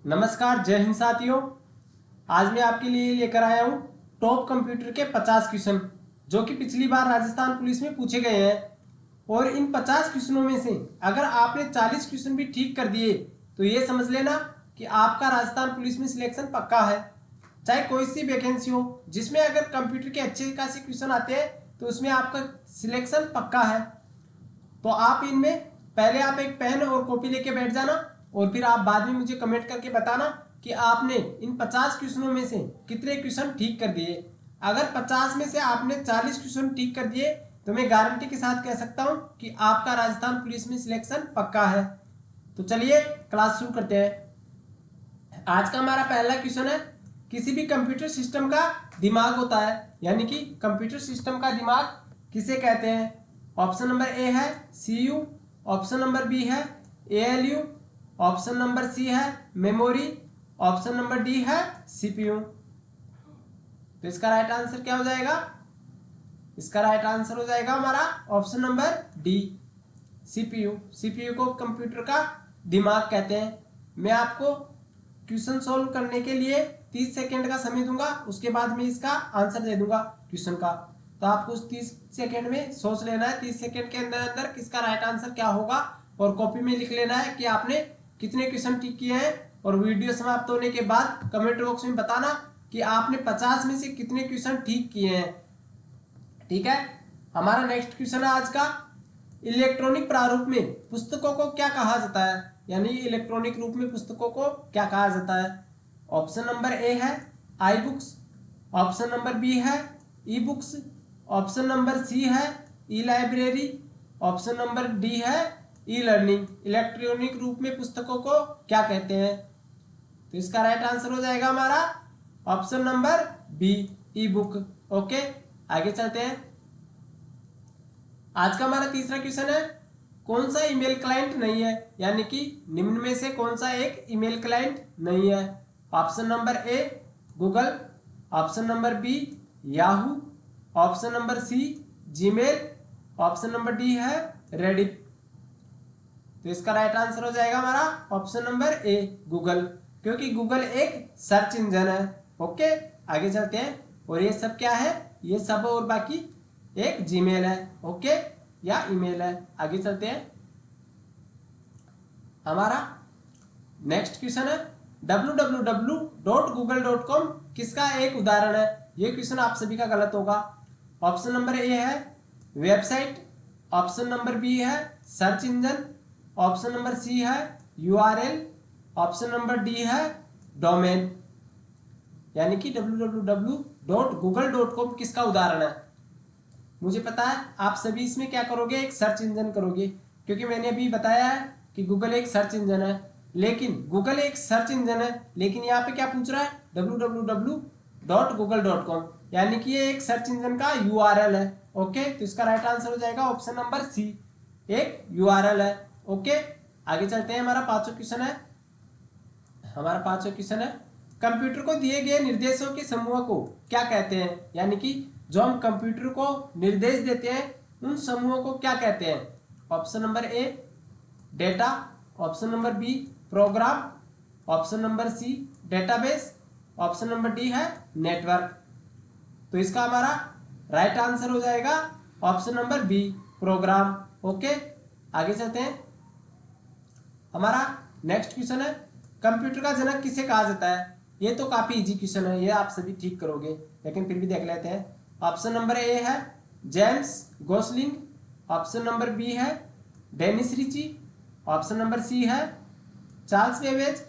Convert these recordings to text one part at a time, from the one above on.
नमस्कार, जय हिंद साथियों। आज मैं आपके लिए लेकर आया हूँ टॉप कंप्यूटर के 50 क्वेश्चन जो कि पिछली बार राजस्थान पुलिस में पूछे गए हैं। और इन 50 क्वेश्चनों में से अगर आपने 40 क्वेश्चन भी ठीक कर दिए तो ये समझ लेना कि आपका राजस्थान पुलिस में सिलेक्शन पक्का है। चाहे कोई सी वैकेंसी हो जिसमें अगर कंप्यूटर के अच्छे खासे क्वेश्चन आते हैं तो उसमें आपका सिलेक्शन पक्का है। तो आप इनमें पहले आप एक पेन और कॉपी लेके बैठ जाना और फिर आप बाद में मुझे कमेंट करके बताना कि आपने इन 50 क्वेश्चनों में से कितने क्वेश्चन ठीक कर दिए। अगर 50 में से आपने 40 क्वेश्चन ठीक कर दिए तो मैं गारंटी के साथ कह सकता हूं कि आपका राजस्थान पुलिस में सिलेक्शन पक्का है। तो चलिए क्लास शुरू करते हैं। आज का हमारा पहला क्वेश्चन है, किसी भी कंप्यूटर सिस्टम का दिमाग होता है, यानी कि कंप्यूटर सिस्टम का दिमाग किसे कहते हैं। ऑप्शन नंबर ए है सीयू, ऑप्शन नंबर बी है एएलयू, ऑप्शन नंबर सी है मेमोरी, ऑप्शन नंबर डी है सीपीयू। तो इसका राइट आंसर क्या हो जाएगा? इसका राइट आंसर हो जाएगा हमारा option number D, CPU. CPU को कंप्यूटर का दिमाग कहते हैं। मैं आपको क्वेश्चन सोल्व करने के लिए 30 सेकेंड का समय दूंगा, उसके बाद मैं इसका आंसर दे दूंगा क्वेश्चन का। तो आपको उस 30 सेकेंड में सोच लेना है, 30 सेकेंड के अंदर अंदर किसका राइट आंसर क्या होगा, और कॉपी में लिख लेना है कि आपने कितने क्वेश्चन ठीक किए हैं। और वीडियो समाप्त होने के बाद कमेंट बॉक्स में बताना कि आपने 50 में से कितने क्वेश्चन ठीक किए हैं। ठीक है। हमारा नेक्स्ट क्वेश्चन है आज का, इलेक्ट्रॉनिक प्रारूप में पुस्तकों को क्या कहा जाता है, यानी इलेक्ट्रॉनिक रूप में पुस्तकों को क्या कहा जाता है। ऑप्शन नंबर ए है I books, option number B है e books, option number C है e library, option number D है ई लर्निंग। इलेक्ट्रॉनिक रूप में पुस्तकों को क्या कहते हैं? तो इसका राइट आंसर हो जाएगा हमारा option number B, e book. Okay, आगे चलते हैं। आज का हमारा तीसरा क्वेश्चन है, कौन सा ईमेल क्लाइंट नहीं है, यानी कि निम्न में से कौन सा एक ईमेल क्लाइंट नहीं है। Option number A Google, option number B Yahoo, option number C Gmail, option number D है रेडिट। तो इसका राइट आंसर हो जाएगा हमारा ऑप्शन नंबर ए गूगल, क्योंकि गूगल एक सर्च इंजन है। ओके, आगे चलते हैं। और ये सब क्या है? ये सब और बाकी एक जीमेल है, ओके, या ईमेल है। आगे चलते हैं। हमारा नेक्स्ट क्वेश्चन है, www.google.com किसका एक उदाहरण है। ये क्वेश्चन आप सभी का गलत होगा। ऑप्शन नंबर ए है वेबसाइट, ऑप्शन नंबर बी है search engine, option number C है यूआरएल, ऑप्शन नंबर डी है डोमेन। यानी कि www.google.com किसका उदाहरण है। मुझे पता है आप सभी इसमें क्या करोगे, एक सर्च इंजन करोगे, क्योंकि मैंने अभी बताया है कि गूगल एक सर्च इंजन है। लेकिन गूगल एक सर्च इंजन है, लेकिन यहाँ पे क्या पूछ रहा है, www.google.com, यानी कि ये एक सर्च इंजन का यूआरएल है। ओके, तो इसका राइट आंसर हो जाएगा ऑप्शन नंबर सी, एक यूआरएल है। ओके, आगे चलते हैं। हमारा पांचवा क्वेश्चन है, कंप्यूटर को दिए गए निर्देशों के समूह को क्या कहते हैं, यानी कि जो हम कंप्यूटर को निर्देश देते हैं उन समूहों को क्या कहते हैं। Option number A data, option number B program, option number C database, option number D है नेटवर्क। तो इसका हमारा राइट आंसर हो जाएगा option number B program. Okay, आगे चलते हैं। हमारा नेक्स्ट क्वेश्चन है, कंप्यूटर का जनक किसे कहा जाता है। ये तो काफी इजी क्वेश्चन है, ये आप सभी ठीक करोगे, लेकिन फिर भी देख लेते हैं। ऑप्शन नंबर ए है James Gosling, option number B है Dennis Ritchie, option number C है Charles Babbage,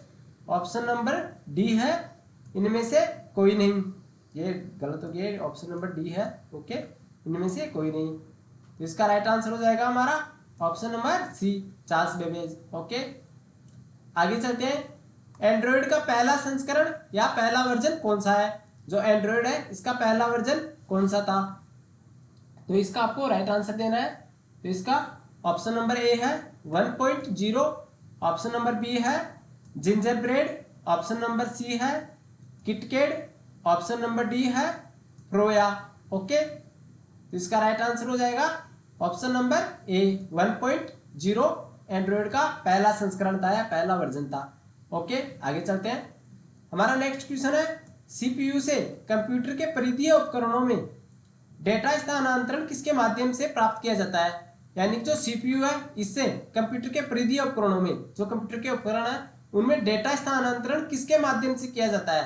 option number D है इनमें से कोई नहीं। ये गलत हो गया, ऑप्शन नंबर डी है। ओके, इनमें से कोई नहीं। तो इसका राइट आंसर हो जाएगा हमारा option number C, Charles Babbage. Okay, आगे चलते हैं। एंड्रॉइड का पहला संस्करण या पहला वर्जन कौन सा है। जो एंड्रॉइड है इसका पहला वर्जन कौन सा था। तो इसका आपको राइट आंसर देना है। तो इसका ऑप्शन नंबर ए है 1.0, ऑप्शन नंबर बी है gingerbread, option number C है किटकेट, ऑप्शन नंबर डी है फ्रोया। ओके, तो इसका राइट आंसर हो जाएगा ऑप्शन नंबर ए 1.0 एंड्रॉइड का पहला संस्करण था या पहला वर्जन था। ओके, आगे चलते हैं। हमारा नेक्स्ट क्वेश्चन है, सीपीयू से कंप्यूटर के परिधीय उपकरणों में डेटा स्थानांतरण किसके माध्यम से प्राप्त किया जाता है? यानी जो सीपीयू है इससे कंप्यूटर के परिधीय उपकरणों में, जो कंप्यूटर के उपकरण है उनमें डेटा स्थानांतरण किसके माध्यम से किया जाता है?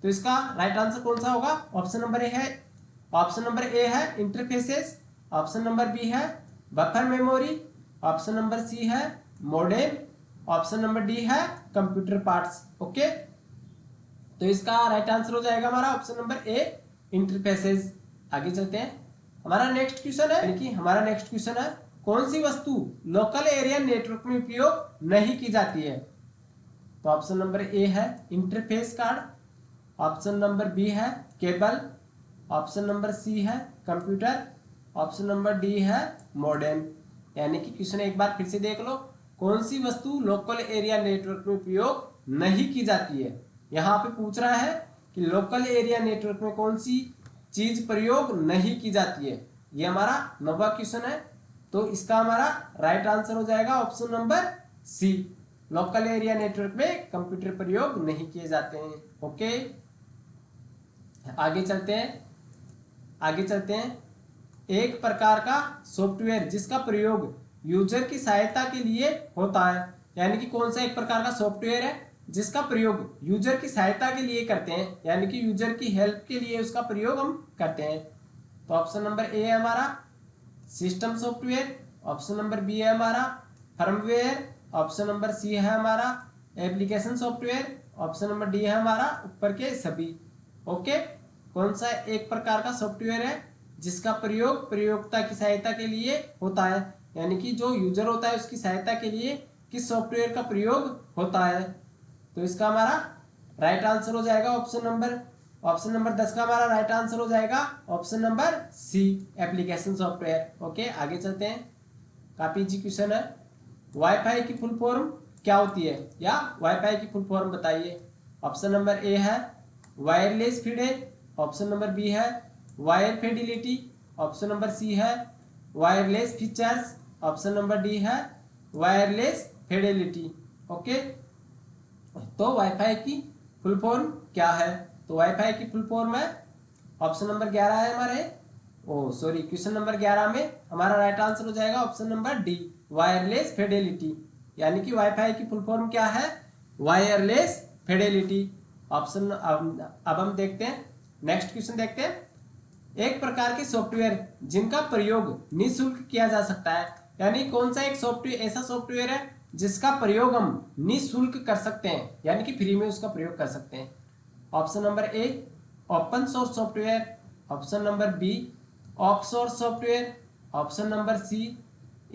तो इसका राइट आंसर कौन सा होगा? ऑप्शन नंबर ए है इंटरफेसेस, ऑप्शन नंबर बी है buffer memory, option number C है मॉडेम, ऑप्शन नंबर डी है कंप्यूटर पार्ट्स। ओके, तो इसका राइट आंसर हो जाएगा हमारा ऑप्शन नंबर ए इंटरफेसेस। आगे चलते हैं। हमारा नेक्स्ट क्वेश्चन है, कौन सी वस्तु लोकल एरिया नेटवर्क में उपयोग नहीं की जाती है? तो ऑप्शन नंबर ए है interface card, option number B है केबल, ऑप्शन नंबर सी है कंप्यूटर, ऑप्शन नंबर डी है मॉडेम। यानी कि क्वेश्चन एक बार फिर से देख लो, कौन सी वस्तु लोकल एरिया नेटवर्क में उपयोग नहीं की जाती है? यहाँ पे पूछ रहा है कि लोकल एरिया नेटवर्क में कौन सी चीज प्रयोग नहीं की जाती है। ये हमारा 9वां क्वेश्चन है, तो इसका हमारा राइट आंसर हो जाएगा option number C, local area network में कंप्यूटर प्रयोग नहीं किए जाते हैं। ओके, आगे चलते हैं। एक प्रकार का सॉफ्टवेयर जिसका प्रयोग यूजर की सहायता के लिए होता है, यानी कि कौन सा एक प्रकार का सॉफ्टवेयर है जिसका प्रयोग यूजर की सहायता के लिए करते हैं, यानी कि यूजर की हेल्प के लिए उसका प्रयोग हम करते हैं। तो ऑप्शन नंबर ए है हमारा system software, option number B है हमारा फर्मवेयर, ऑप्शन नंबर सी है हमारा application software, option number D है हमारा ऊपर के सभी। ओके, कौन सा एक प्रकार का सॉफ्टवेयर है जिसका प्रयोग प्रयोगता की सहायता के लिए होता है, यानी कि जो यूजर होता है उसकी सहायता के लिए किस सॉफ्टवेयर का प्रयोग होता है? तो इसका हमारा राइट आंसर हो जाएगा ऑप्शन नंबर 10 का हमारा राइट आंसर हो जाएगा option number C application software. Okay, आगे चलते हैं। काफी इजी क्वेश्चन है। वाईफाई की फुल फॉर्म क्या होती है, या वाईफाई की फुल फॉर्म बताइए। ऑप्शन नंबर ए है वायरलेस फीडे, ऑप्शन नंबर बी है wire fidelity, option number C है wireless features, option number D है वायरलेस फिडेलिटी। ओके, तो वाईफाई की फुल फॉर्म क्या है? तो वाईफाई की फुल फॉर्म है ऑप्शन नंबर 11 है हमारे, क्वेश्चन नंबर 11 में हमारा राइट आंसर हो जाएगा option number D wireless Fidelity. यानी कि वाईफाई की फुल फॉर्म क्या है? Wireless Fidelity. ऑप्शन अब हम देखते हैं, नेक्स्ट क्वेश्चन देखते हैं। एक प्रकार के सॉफ्टवेयर जिनका प्रयोग निःशुल्क किया जा सकता है, यानी कौन सा एक सॉफ्टवेयर ऐसा सॉफ्टवेयर है जिसका प्रयोग हम निःशुल्क कर सकते हैं, यानी कि फ्री में उसका प्रयोग कर सकते हैं। Option number A open source software, option number B off source software, option number C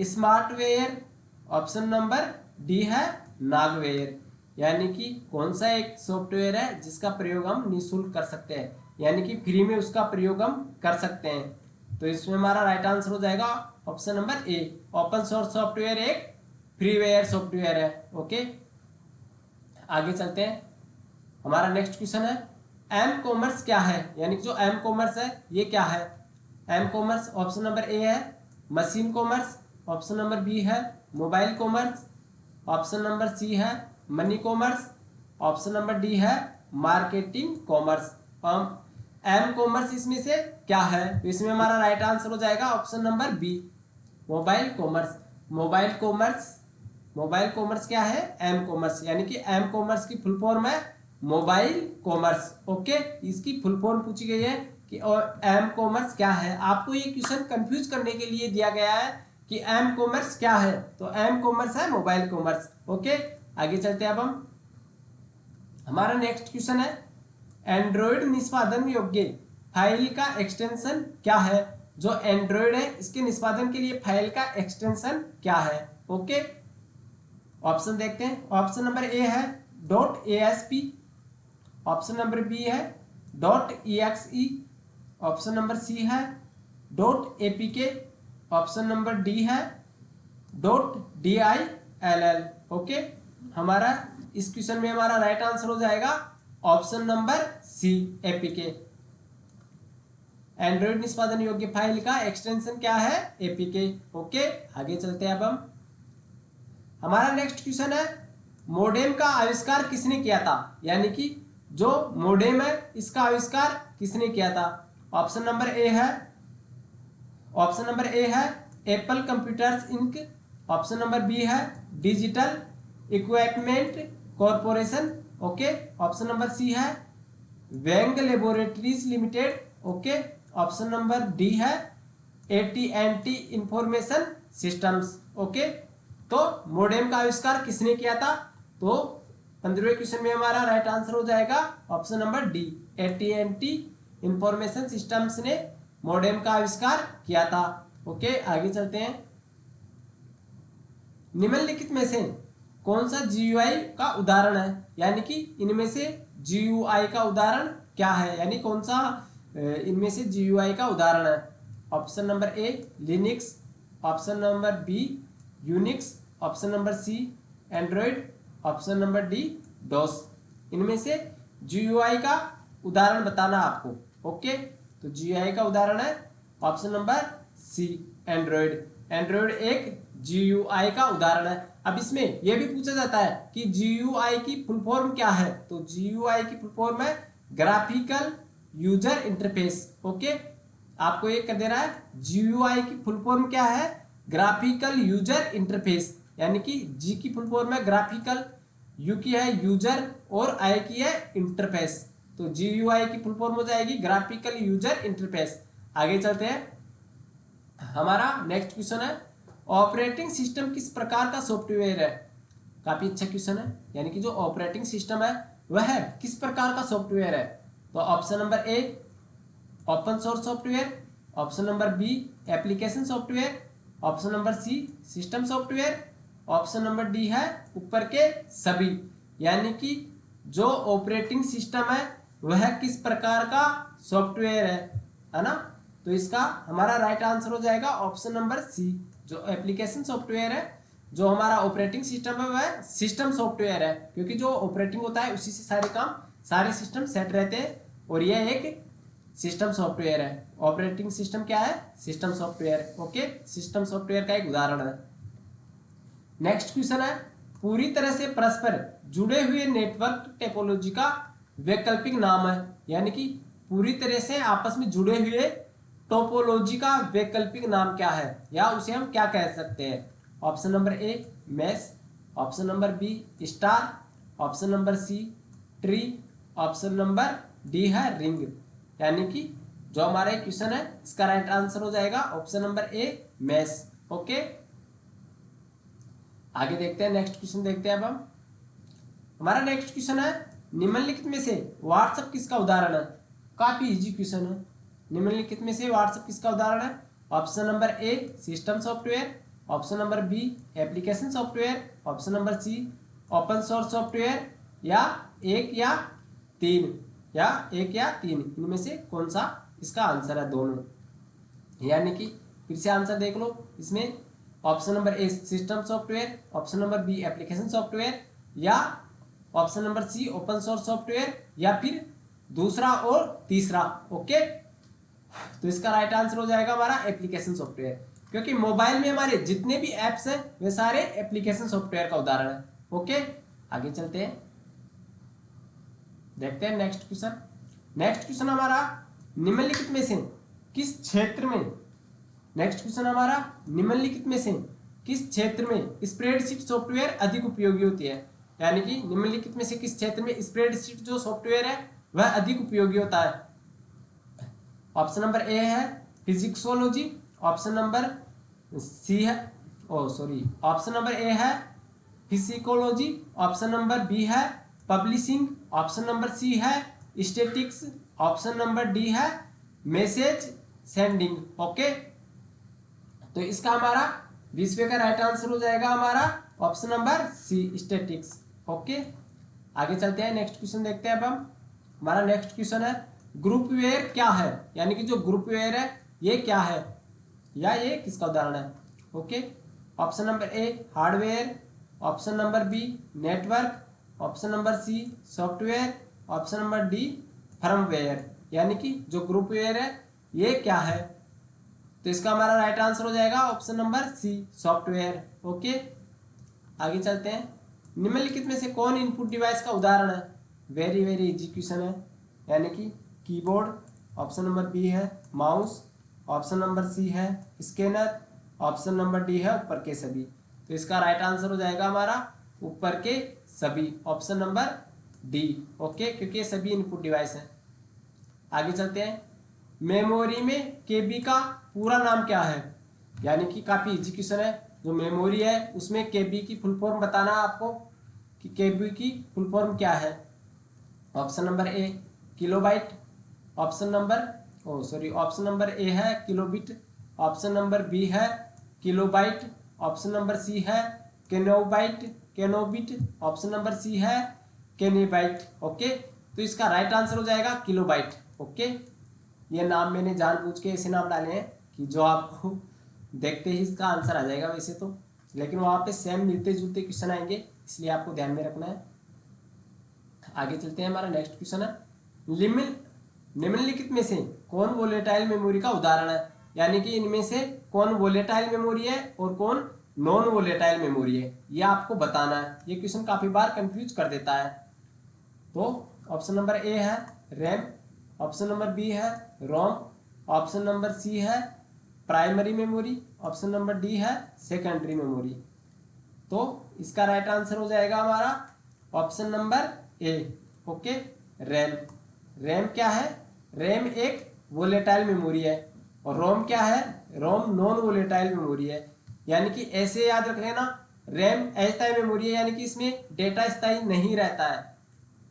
smartware, option number D है नागवेयर। यानी कि कौन सा एक सॉफ्टवेयर है जिसका प्रयोग हम निःशुल्क कर सकते हैं, यानी कि फ्री में उसका प्रयोग हम कर सकते हैं। तो इसमें हमारा राइट आंसर हो जाएगा option number A, open source software एक फ्रीवेयर सॉफ्टवेयर है। ओके, आगे चलते हैं। हमारा नेक्स्ट क्वेश्चन है एम कॉमर्स क्या है, यानी कि जो एम कॉमर्स है ये क्या है? M commerce option number A है machine commerce, option number B है mobile commerce, option number C है money commerce, option number D है मार्केटिंग कॉमर्स। एम कॉमर्स इसमें से क्या है? तो इसमें हमारा राइट आंसर हो जाएगा option number B mobile commerce. Mobile commerce क्या है? एम कॉमर्स, यानी कि एम कॉमर्स की फुल फॉर्म है मोबाइल कॉमर्स। ओके, इसकी फुल फॉर्म पूछी गई है कि और एम कॉमर्स क्या है। आपको ये क्वेश्चन कंफ्यूज करने के लिए दिया गया है कि एम कॉमर्स क्या है, तो एम कॉमर्स है मोबाइल कॉमर्स। ओके, आगे चलते हैं। अब हम हमारा नेक्स्ट क्वेश्चन है एंड्रॉइड निष्पादन योग्य फाइल का एक्सटेंशन क्या है? जो एंड्रॉइड है इसके निष्पादन के लिए फाइल का एक्सटेंशन क्या है? ओके, ऑप्शन देखते हैं। ऑप्शन नंबर ए है .asp, ऑप्शन नंबर बी है .exe, ऑप्शन नंबर सी है .apk, ऑप्शन नंबर डी है .dill। ओके, हमारा इस क्वेश्चन में हमारा राइट आंसर हो जाएगा option number C APK. Android निष्पादन योग्य फाइल का एक्सटेंशन क्या है? एपीके। ओके, आगे चलते हैं। अब हम हमारा नेक्स्ट क्वेश्चन है मोडेम का आविष्कार किसने किया था, यानी कि जो मोडेम है इसका आविष्कार किसने किया था। ऑप्शन नंबर ए है Apple Computers Inc. Option number B है Digital Equipment Corporation. Okay. Option number C है Wang Laboratories Limited. Okay. Option number D है AT&T इंफॉर्मेशन सिस्टम्स। ओके। तो मोडेम का आविष्कार किसने किया था, तो 15वें क्वेश्चन में हमारा राइट आंसर हो जाएगा option number D, AT&T Information systems ने मोडेम का आविष्कार किया था। ओके, आगे चलते हैं। निम्नलिखित में से कौन सा GUI का उदाहरण है, यानी कि इनमें से GUI का उदाहरण क्या है, यानी कौन सा इनमें से GUI का उदाहरण है। Option number A Linux, option number B Unix, option number C Android, option number D DOS. इनमें से GUI का उदाहरण बताना आपको। ओके, तो GUI का उदाहरण है option number C Android. Android एक GUI का उदाहरण है। अब इसमें यह भी पूछा जाता है कि GUI की फुल फॉर्म क्या है, तो GUI की फुल फॉर्म है ग्राफिकल यूजर इंटरफेस। ओके, आपको ये कर दे रहा है GUI की फुल फॉर्म क्या है, ग्राफिकल यूजर इंटरफेस, यानी कि G की फुल फॉर्म है ग्राफिकल, U की है यूजर और I की है इंटरफेस। तो GUI की फुल फॉर्म हो जाएगी ग्राफिकल यूजर इंटरफेस। आगे चलते हैं। हमारा नेक्स्ट क्वेश्चन है ऑपरेटिंग सिस्टम किस प्रकार का सॉफ्टवेयर है। काफी अच्छा क्वेश्चन है, यानी कि जो ऑपरेटिंग सिस्टम है वह किस प्रकार का सॉफ्टवेयर है। तो option number A open source software, option number B application software, option number C system software, option number D है ऊपर के सभी। यानी कि जो ऑपरेटिंग सिस्टम है वह किस प्रकार का सॉफ्टवेयर है ना। तो इसका हमारा राइट आंसर हो जाएगा ऑप्शन नंबर सी, जो एप्लीकेशन सॉफ्टवेयर है। जो हमारा ऑपरेटिंग सिस्टम है वह सिस्टम सॉफ्टवेयर है, क्योंकि जो ऑपरेटिंग होता है उसी से सारे काम सारे सिस्टम सेट रहते हैं, और यह एक सिस्टम सॉफ्टवेयर है। ऑपरेटिंग सिस्टम क्या है, system software. Okay, system software का एक उदाहरण है। नेक्स्ट क्वेश्चन है पूरी तरह से परस्पर जुड़े हुए नेटवर्क टोपोलॉजी का वैकल्पिक नाम है, यानी कि पूरी तरह से आपस में जुड़े हुए टोपोलॉजी का वैकल्पिक नाम क्या है, या उसे हम क्या कह सकते हैं। Option number A mesh, option number B star, option number C tree, option number D है रिंग। यानी कि जो हमारा क्वेश्चन है इसका राइट आंसर हो जाएगा option number A mesh. Okay, आगे देखते हैं। नेक्स्ट क्वेश्चन देखते हैं अब हम। हमारा नेक्स्ट क्वेश्चन है निम्नलिखित में से व्हाट्सएप किसका उदाहरण है। काफी इजी क्वेश्चन है। निम्नलिखित में से व्हाट्सएप किसका उदाहरण है। Option number A system software, option number B application software, option number C open source software, या एक या तीन इनमें से कौन सा इसका आंसर है, दोनों। यानी कि फिर से आंसर देख लो इसमें। Option number A system software, option number B application software, या option number C open source software, या फिर दूसरा और तीसरा। ओके, तो इसका राइट आंसर हो जाएगा हमारा एप्लीकेशन सॉफ्टवेयर, क्योंकि मोबाइल में हमारे जितने भी एप्स हैं वे सारे एप्लीकेशन सॉफ्टवेयर का उदाहरण है। ओके, आगे चलते हैं, देखते हैं नेक्स्ट क्वेश्चन। नेक्स्ट क्वेश्चन हमारा निम्नलिखित में से किस क्षेत्र में, नेक्स्ट क्वेश्चन हमारा निम्नलिखित में से किस क्षेत्र में स्प्रेडशीट सॉफ्टवेयर अधिक उपयोगी होती है। यानी कि निम्नलिखित में से किस क्षेत्र में स्प्रेडशीट जो सॉफ्टवेयर है वह अधिक उपयोगी होता है। ऑप्शन नंबर ए है फिजिक्सोलॉजी, ऑप्शन नंबर सी है ऑप्शन नंबर ए है फिजिकोलॉजी, ऑप्शन नंबर बी है पब्लिशिंग, ऑप्शन नंबर सी है स्टैटिक्स, ऑप्शन नंबर डी है मैसेज सेंडिंग। ओके, तो इसका हमारा 20वें का राइट आंसर हो जाएगा हमारा option number C statics. Okay, आगे चलते हैं, नेक्स्ट क्वेश्चन देखते हैं अब हम। हमारा नेक्स्ट क्वेश्चन है ग्रुपवेयर क्या है, यानी कि जो ग्रुपवेयर है ये क्या है, या ये किसका उदाहरण है। Okay, option number A hardware, option number B network, option number C software, option number D firmware. यानी कि जो ग्रुपवेयर है ये क्या है, तो इसका हमारा राइट आंसर हो जाएगा option number C software. Okay, आगे चलते हैं। निम्नलिखित में से कौन इनपुट डिवाइस का उदाहरण है? वेरी वेरी इजी क्वेश्चन है, यानी कि कीबोर्ड, ऑप्शन नंबर बी है माउस, ऑप्शन नंबर सी है स्कैनर, ऑप्शन नंबर डी है ऊपर के सभी। तो इसका राइट आंसर हो जाएगा हमारा ऊपर के सभी, ऑप्शन नंबर डी। ओके, क्योंकि ये सभी इनपुट डिवाइस हैं। आगे चलते हैं। मेमोरी में केबी का पूरा नाम क्या है? यानी कि काफी इजी क्वेश्चन है। जो मेमोरी है उसमें केबी की फुल फॉर्म बताना है आपको कि केबी की फुल फॉर्म क्या है। Option number A kilobyte, option number A है किलोबिट, ऑप्शन नंबर बी है किलोबाइट, ऑप्शन नंबर सी है केनोबिट, ऑप्शन नंबर सी है केनेबाइट। ओके, तो इसका राइट आंसर हो जाएगा किलोबाइट। ओके, ये नाम मैंने जानबूझ के ऐसे नाम डाले हैं कि जो आपको देखते ही इसका आंसर आ जाएगा वैसे तो, लेकिन वहाँ पे सेम मिलते जुलते क्वेश्चन आएंगे, इसलिए आपको ध्यान में रखना है। आगे चलते हैं। हमारा नेक्स्ट क्वेश्चन है निम्नलिखित में से कौन वोलेटाइल मेमोरी का उदाहरण है? यानी कि इनमें से कौन वोलेटाइल मेमोरी है और कौन नॉन वोलेटाइल मेमोरी है, ये आपको बताना है। ये क्वेश्चन काफी बार कंफ्यूज कर देता है। तो ऑप्शन नंबर ए है रैम, ऑप्शन नंबर बी है रोम, ऑप्शन नंबर सी है primary memory, option number D है सेकेंडरी मेमोरी। तो इसका राइट आंसर हो जाएगा हमारा ऑप्शन नंबर ए। Okay, RAM. रैम क्या है? रैम एक वोलेटाइल मेमोरी है और रोम क्या है? रोम नॉन वोलेटाइल मेमोरी है। यानी कि ऐसे याद रख लेना, रैम अस्थायी मेमोरी है, यानी कि इसमें डेटा स्थायी नहीं रहता है।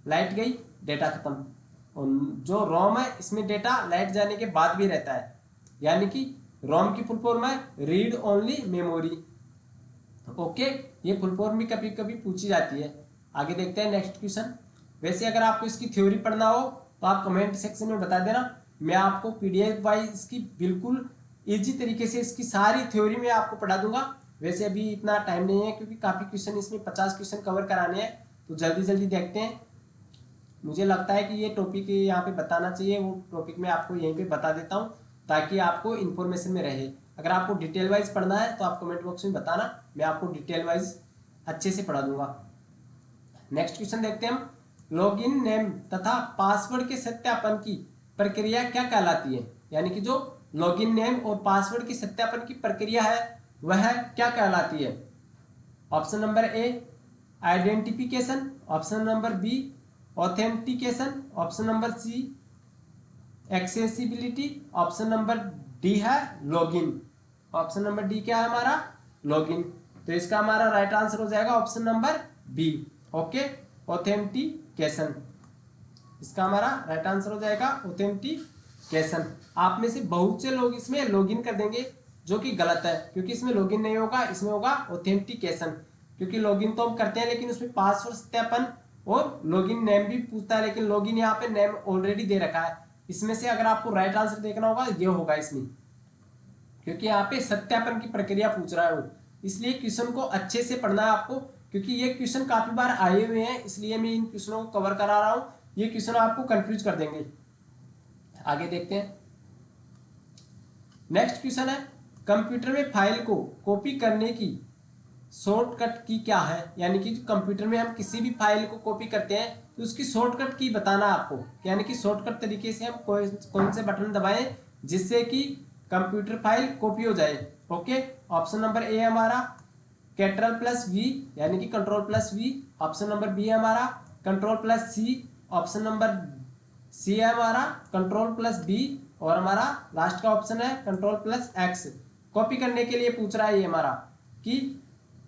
लाइट गई डेटा खत्म। और जो रोम है इसमें डेटा लाइट जाने के बाद भी रहता है, यानी कि रोम की फुल फॉर्म है रीड ओनली मेमोरी। ओके, ये फुल फॉर्म भी कभी कभी पूछी जाती है। आगे देखते हैं नेक्स्ट क्वेश्चन। वैसे अगर आपको इसकी थ्योरी पढ़ना हो तो आप कमेंट सेक्शन में बता देना, मैं आपको पीडीएफ वाइज इसकी बिल्कुल इजी तरीके से इसकी सारी थ्योरी में आपको पढ़ा दूंगा। वैसे अभी इतना टाइम नहीं है क्योंकि काफ़ी क्वेश्चन इसमें 50 क्वेश्चन कवर कराने हैं, तो जल्दी जल्दी देखते हैं। मुझे लगता है कि ये टॉपिक यहाँ पे बताना चाहिए, वो टॉपिक मैं आपको यहीं पे बता देता हूँ ताकि आपको इन्फॉर्मेशन में रहे। अगर आपको डिटेल वाइज पढ़ना है तो आप कमेंट बॉक्स में बताना, मैं आपको डिटेल वाइज अच्छे से पढ़ा दूंगा। नेक्स्ट क्वेश्चन देखते हैं हम। लॉगिन नेम तथा पासवर्ड के सत्यापन की प्रक्रिया क्या कहलाती है? यानी कि जो लॉगिन नेम और पासवर्ड की सत्यापन की प्रक्रिया है वह क्या कहलाती है? Option number A identification, option number B authentication, option number C accessibility, option number D है लॉगिन। ऑप्शन नंबर डी क्या है हमारा? लॉगिन। तो इसका हमारा राइट आंसर हो जाएगा option number B. Okay, authentication. इसका हमारा राइट आंसर हो जाएगा ऑथेंटिकेशन। आप में से बहुत से लोग इसमें लॉगिन कर देंगे, जो कि गलत है, क्योंकि इसमें लॉगिन नहीं होगा, इसमें होगा ऑथेंटिकेशन। क्योंकि लॉगिन तो हम करते हैं लेकिन उसमें पासवर्ड सत्यापन और लॉगिन नेम भी पूछता है, लेकिन लॉगिन यहाँ पे नेम ऑलरेडी दे रखा है। इसमें से अगर आपको राइट आंसर देखना होगा ये होगा इसमें, क्योंकि यहाँ पे सत्यापन की प्रक्रिया पूछ रहा है वो। इसलिए क्वेश्चन को अच्छे से पढ़ना है आपको, क्योंकि ये क्वेश्चन काफी बार आए हुए हैं, इसलिए मैं इन क्वेश्चनों को कवर करा रहा हूँ। ये क्वेश्चन आपको कंफ्यूज कर देंगे। आगे देखते हैं। नेक्स्ट क्वेश्चन है, कंप्यूटर में फाइल को कॉपी करने की शॉर्टकट की क्या है? यानी कि कंप्यूटर में हम किसी भी फाइल को कॉपी करते हैं तो उसकी शॉर्टकट की बताना आपको, यानी कि शॉर्टकट तरीके से हम कौन से बटन दबाएं जिससे कि कंप्यूटर फाइल कॉपी हो जाए। ओके, ऑप्शन नंबर ए हमारा Ctrl+V, यानी कि Ctrl+V, ऑप्शन नंबर बी है हमारा Ctrl+C, ऑप्शन नंबर सी है हमारा Ctrl+B, और हमारा लास्ट का ऑप्शन है Ctrl+X। कॉपी करने के लिए पूछ रहा है ये हमारा कि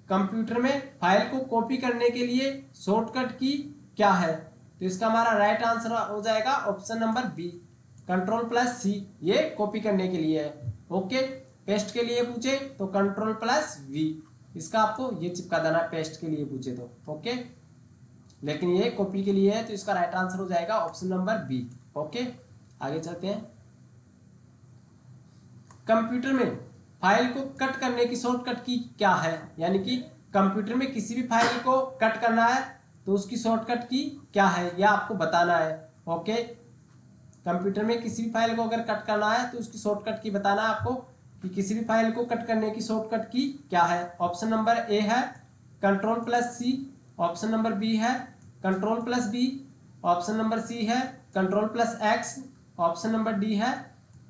कंप्यूटर में फाइल को कॉपी करने के लिए शॉर्टकट की क्या है? तो इसका हमारा राइट आंसर हो जाएगा ऑप्शन नंबर बी Ctrl+C। ये कॉपी करने के लिए है। ओके, पेस्ट के लिए पूछे तो Ctrl+V। इसका आपको ये चिपका देना पेस्ट के लिए पूछे तो। ओके, लेकिन ये कॉपी के लिए है तो इसका राइट आंसर हो जाएगा ऑप्शन नंबर बी। ओके, आगे चलते हैं। कंप्यूटर में फाइल को कट करने की शॉर्टकट की क्या है? यानी कि कंप्यूटर में किसी भी फाइल को कट करना है तो उसकी शॉर्टकट की क्या है, यह आपको बताना है। ओके, कंप्यूटर में किसी भी फाइल को अगर कट करना है तो उसकी शॉर्टकट की बताना है आपको कि किसी भी फाइल को कट करने की शॉर्टकट की क्या है। ऑप्शन नंबर ए है Ctrl+C, ऑप्शन नंबर बी है control plus B, option number C है control plus X, option number D है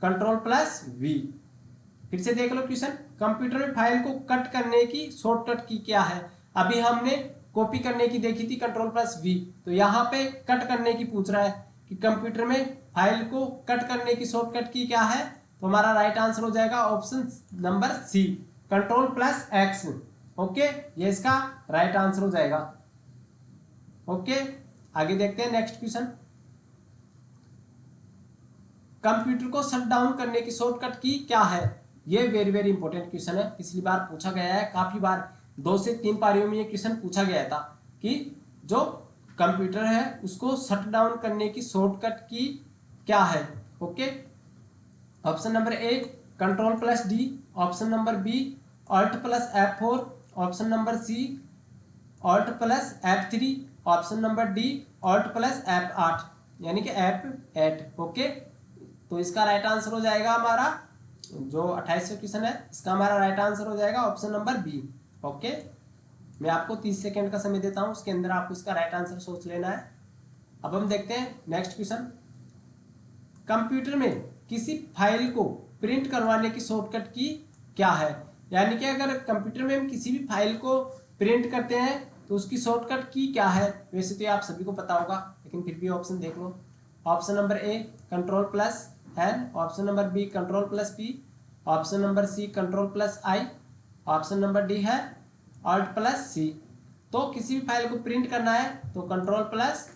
कंट्रोल प्लस वी। फिर से देख लो क्वेश्चन, कंप्यूटर में फाइल को कट करने की शॉर्टकट की क्या है। अभी हमने कॉपी करने की देखी थी कंट्रोल प्लस वी, तो यहाँ पे कट करने की पूछ रहा है कि कंप्यूटर में फाइल को कट करने की शॉर्टकट की क्या है। तो हमारा राइट आंसर हो जाएगा option number C control plus X. Okay, ये इसका राइट आंसर हो जाएगा। ओके, आगे देखते हैं नेक्स्ट क्वेश्चन। कंप्यूटर को शट डाउन करने की शॉर्टकट की क्या है। ये वेरी वेरी इंपॉर्टेंट क्वेश्चन है, पिछली बार पूछा गया है, काफी बार 2 से 3 पारियों में ये क्वेश्चन पूछा गया था कि जो कंप्यूटर है उसको शट डाउन करने की शॉर्टकट की क्या है। Okay, option number A control plus D, option number B alt plus F4, option number C alt plus F3, option number D alt plus F8 यानी कि F8। ओके, तो इसका राइट आंसर हो जाएगा हमारा जो 28वां क्वेश्चन है, इसका हमारा राइट आंसर हो जाएगा ऑप्शन नंबर बी। ओके, मैं आपको 30 सेकेंड का समय देता हूं, उसके अंदर आपको इसका राइट आंसर सोच लेना है। अब हम देखते हैं नेक्स्ट क्वेश्चन। कंप्यूटर में किसी फाइल को प्रिंट करवाने की शॉर्टकट की क्या है। यानी कि अगर कंप्यूटर में हम किसी भी फाइल को प्रिंट करते हैं तो उसकी शॉर्टकट की क्या है। वैसे तो आप सभी को पता होगा, लेकिन फिर भी ऑप्शन देख लो। Option number A control plus N, option number B control plus P, option number C control plus I, option number D है ऑल्ट प्लस सी। तो किसी भी फाइल को प्रिंट करना है तो कंट्रोल प्लस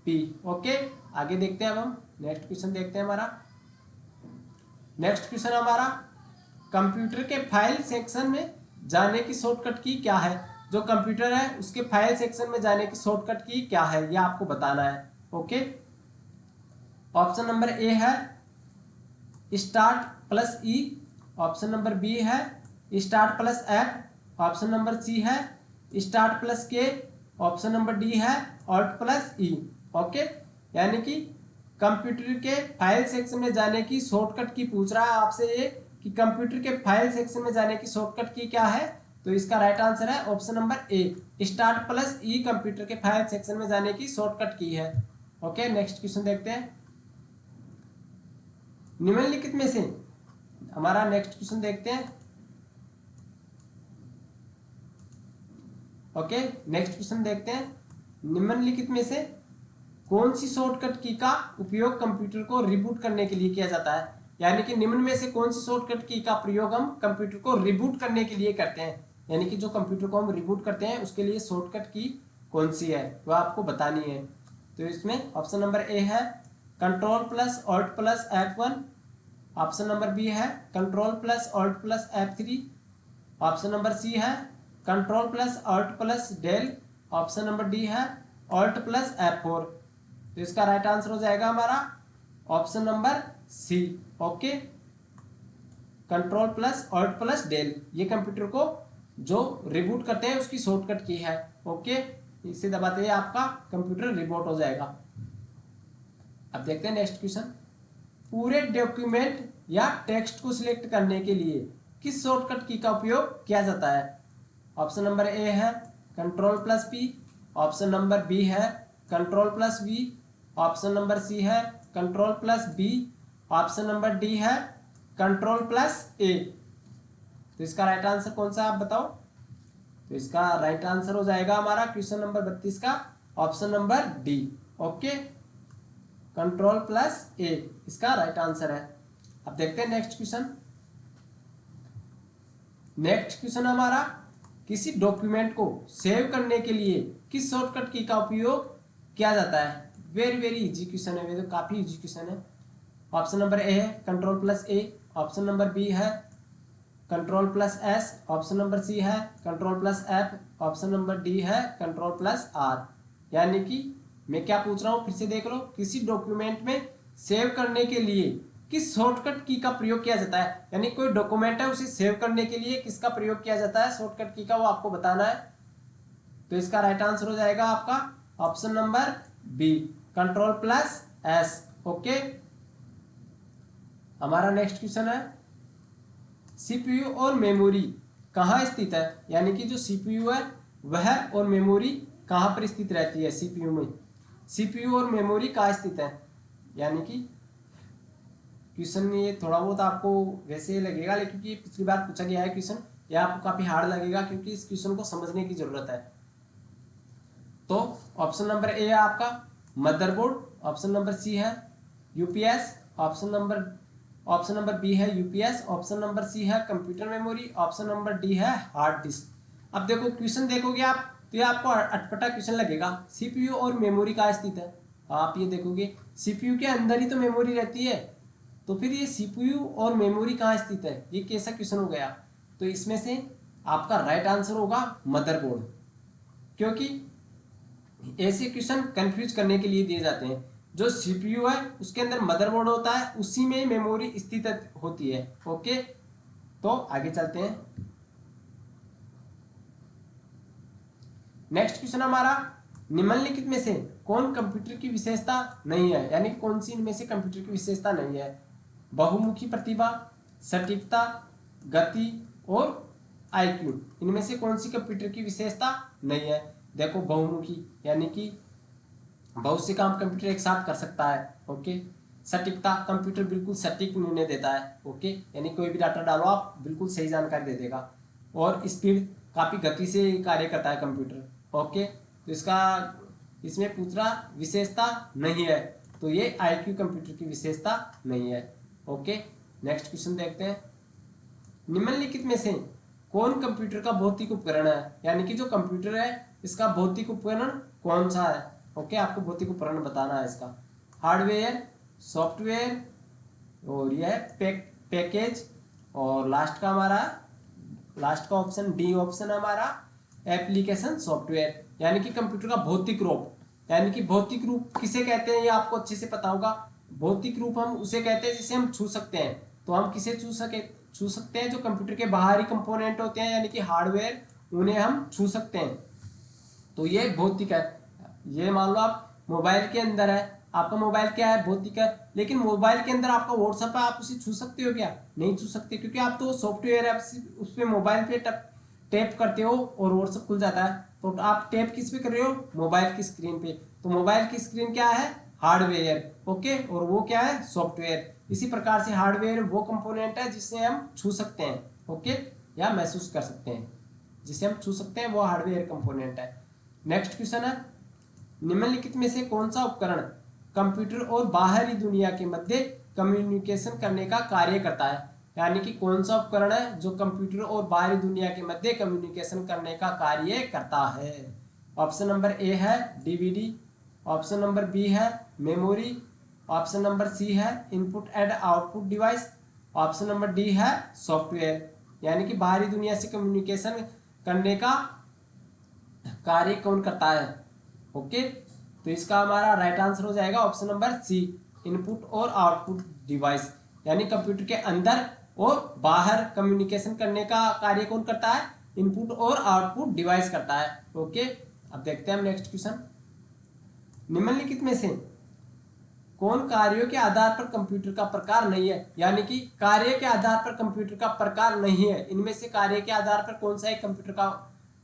पी। ओके, आगे देखते हैं। अब हम नेक्स्ट क्वेश्चन देखते हैं। हमारा नेक्स्ट क्वेश्चन हमारा कंप्यूटर के फाइल सेक्शन में जाने की शॉर्टकट की क्या है। जो कंप्यूटर है उसके फाइल सेक्शन में जाने की शॉर्टकट की क्या है, यह आपको बताना है। ओके, ऑप्शन नंबर ए है start plus E, option number B है start plus F, option number C है start plus K, option number D है ऑल्ट प्लस ई। ओके, यानी कि कंप्यूटर के फाइल सेक्शन में जाने की शॉर्टकट की पूछ रहा है आपसे ये कि कंप्यूटर के फाइल सेक्शन में जाने की शॉर्टकट की क्या है। तो इसका राइट आंसर है ऑप्शन नंबर ए स्टार्ट प्लस ई कंप्यूटर के फाइल सेक्शन में जाने की शॉर्टकट की है। ओके, नेक्स्ट क्वेश्चन देखते हैं। निम्नलिखित में से हमारा नेक्स्ट क्वेश्चन देखते हैं। ओके, नेक्स्ट क्वेश्चन देखते हैं। निम्नलिखित में से कौन सी शॉर्टकट की का उपयोग कंप्यूटर को रिबूट करने के लिए किया जाता है। यानी कि निम्न में से कौन सी शॉर्टकट की का प्रयोग हम कंप्यूटर को रिबूट करने के लिए करते हैं। यानी कि जो कंप्यूटर को हम रिबूट करते हैं उसके लिए शॉर्टकट की कौन सी है वह आपको बतानी है। तो इसमें ऑप्शन नंबर ए है control plus alt plus F1, option number B है control plus alt plus F3, option number C है control plus alt plus del, option number D है ऑल्ट प्लस F4। तो इसका राइट आंसर हो जाएगा हमारा option number C. Okay, control plus alt plus del ये computer को जो रिबूट करते हैं उसकी शॉर्टकट की है। ओके, इसे दबाते ही आपका कंप्यूटर रिबूट हो जाएगा। अब देखते हैं नेक्स्ट क्वेश्चन। पूरे डॉक्यूमेंट या टेक्स्ट को सिलेक्ट करने के लिए किस शॉर्टकट की का उपयोग किया जाता है। ऑप्शन नंबर ए है control plus P, option number B है control plus V, option number C है control plus B, option number D है कंट्रोल प्लस ए। तो इसका राइट आंसर कौन सा आप बताओ। तो इसका राइट आंसर हो जाएगा हमारा क्वेश्चन नंबर 32 का option number D. Okay, control plus A इसका राइट आंसर है। अब देखते हैं नेक्स्ट क्वेश्चन। नेक्स्ट क्वेश्चन हमारा किसी डॉक्यूमेंट को सेव करने के लिए किस शॉर्टकट की का उपयोग किया जाता है। वेरी वेरी इजी क्वेश्चन है, ये तो काफी इजी क्वेश्चन है। ऑप्शन नंबर ए है control plus A, option number B है control plus S, option number C है control plus F, option number D है कंट्रोल प्लस आर। यानी कि मैं क्या पूछ रहा हूँ फिर से देख लो, किसी डॉक्यूमेंट में सेव करने के लिए किस शॉर्टकट की का प्रयोग किया जाता है। यानी कोई डॉक्यूमेंट है उसे सेव करने के लिए किसका प्रयोग किया जाता है शॉर्टकट की का, वो आपको बताना है। तो इसका राइट आंसर हो जाएगा आपका option number B control plus S. Okay, हमारा नेक्स्ट क्वेश्चन है सीपीयू और मेमोरी कहाँ स्थित है। यानी कि जो सीपीयू है वह और मेमोरी कहाँ पर स्थित रहती है सीपीयू में। सीपीयू और मेमोरी कहाँ स्थित है, यानी कि क्वेश्चन ये थोड़ा बहुत आपको वैसे लगेगा, लेकिन ये पिछली बार पूछा गया है क्वेश्चन, ये आपको काफी हार्ड लगेगा क्योंकि इस क्वेश्चन को समझने की जरूरत है। तो ऑप्शन नंबर ए है आपका मदरबोर्ड, ऑप्शन नंबर सी है यूपीएस, ऑप्शन नंबर बी है यूपीएस, ऑप्शन नंबर सी है computer memory, option number D है हार्ड डिस्क। अब देखो क्वेश्चन देखोगे आप तो ये आपको अटपटा क्वेश्चन लगेगा। सीपीयू और मेमोरी कहाँ स्थित है, आप ये देखोगे सीपीयू के अंदर ही तो मेमोरी रहती है, तो फिर ये सीपीयू और मेमोरी कहाँ स्थित है, ये कैसा क्वेश्चन हो गया। तो इसमें से आपका राइट आंसर होगा मदरबोर्ड, क्योंकि ऐसे क्वेश्चन कंफ्यूज करने के लिए दिए जाते हैं। जो सीपीयू है उसके अंदर मदरबोर्ड होता है, उसी में मेमोरी स्थित होती है। ओके, तो आगे चलते हैं। नेक्स्ट क्वेश्चन हमारा, निम्नलिखित में से कौन कंप्यूटर की विशेषता नहीं है, यानी कौन सी इनमें से कंप्यूटर की विशेषता नहीं है। बहुमुखी प्रतिभा, सटीकता, गति और आईक्यू, इनमें से कौन सी कंप्यूटर की विशेषता नहीं है। देखो बहुमुखी यानी कि बहुत से काम कंप्यूटर एक साथ कर सकता है। ओके, सटीकता, कंप्यूटर बिल्कुल सटीक निर्णय देता है। ओके, यानी कोई भी डाटा डालो आप बिल्कुल सही जानकारी दे देगा। और स्पीड, काफी गति से कार्य करता है कंप्यूटर। ओके, तो इसमें पूछ रहा विशेषता नहीं है, तो ये आईक्यू कंप्यूटर की विशेषता नहीं है। ओके, नेक्स्ट क्वेश्चन देखते हैं। निम्नलिखित में से कौन कंप्यूटर का भौतिक उपकरण है, यानी कि जो कंप्यूटर है इसका भौतिक उपकरण कौन सा है। ओके, आपको भौतिक उपकरण बताना है इसका। हार्डवेयर, सॉफ्टवेयर, और यह पैकेज, और लास्ट का ऑप्शन डी ऑप्शन हमारा एप्लीकेशन सॉफ्टवेयर, यानी कि कंप्यूटर का भौतिक रूप। यानी कि भौतिक रूप किसे कहते हैं ये आपको अच्छे से पता होगा। भौतिक रूप हम उसे कहते हैं जिसे हम छू सकते हैं। तो हम किसे छू सकते हैं, जो कंप्यूटर के बाहरी कंपोनेंट होते हैं, यानी कि हार्डवेयर, उन्हें हम छू सकते हैं, तो ये भौतिक है। ये मान लो आप मोबाइल के अंदर है, आपका मोबाइल क्या है, भौतिक है। लेकिन मोबाइल के अंदर आपका व्हाट्सएप है, आप उसे छू सकते हो क्या, नहीं छू सकते, क्योंकि आप तो सॉफ्टवेयर है, उस पर मोबाइल पे टैप करते हो और व्हाट्सएप खुल जाता है। तो आप टैप किस पे कर रहे हो, मोबाइल की स्क्रीन पे। तो मोबाइल की स्क्रीन क्या है, हार्डवेयर। ओके, और वो क्या है, सॉफ्टवेयर। इसी प्रकार से हार्डवेयर वो कंपोनेंट है जिससे हम छू सकते हैं। ओके, या महसूस कर सकते हैं, जिसे हम छू सकते हैं वो हार्डवेयर कंपोनेंट है। नेक्स्ट क्वेश्चन है, निम्नलिखित में से कौन सा उपकरण कंप्यूटर और बाहरी दुनिया के मध्य कम्युनिकेशन करने का कार्य करता है, यानी कि कौन सा उपकरण है जो कंप्यूटर और बाहरी दुनिया के मध्य कम्युनिकेशन करने का कार्य करता है। ऑप्शन नंबर ए है डीवीडी, ऑप्शन नंबर बी है मेमोरी, ऑप्शन नंबर सी है input and output device, option number D है सॉफ्टवेयर, यानी कि बाहरी दुनिया से कम्युनिकेशन करने का कार्य कौन करता है। ओके, तो इसका हमारा राइट आंसर हो जाएगा ऑप्शन नंबर सी, इनपुट और आउटपुट डिवाइस, यानी कंप्यूटर के अंदर और बाहर कम्युनिकेशन करने का कार्य कौन करता है, इनपुट और आउटपुट डिवाइस करता है। ओके, अब देखते हैं हम नेक्स्ट क्वेश्चन। निम्नलिखित में से कौन कार्यों के आधार पर कंप्यूटर का प्रकार नहीं है, यानी कि कार्य के आधार पर कंप्यूटर का प्रकार नहीं है। इनमें से कार्य के आधार पर कौन सा एक कंप्यूटर का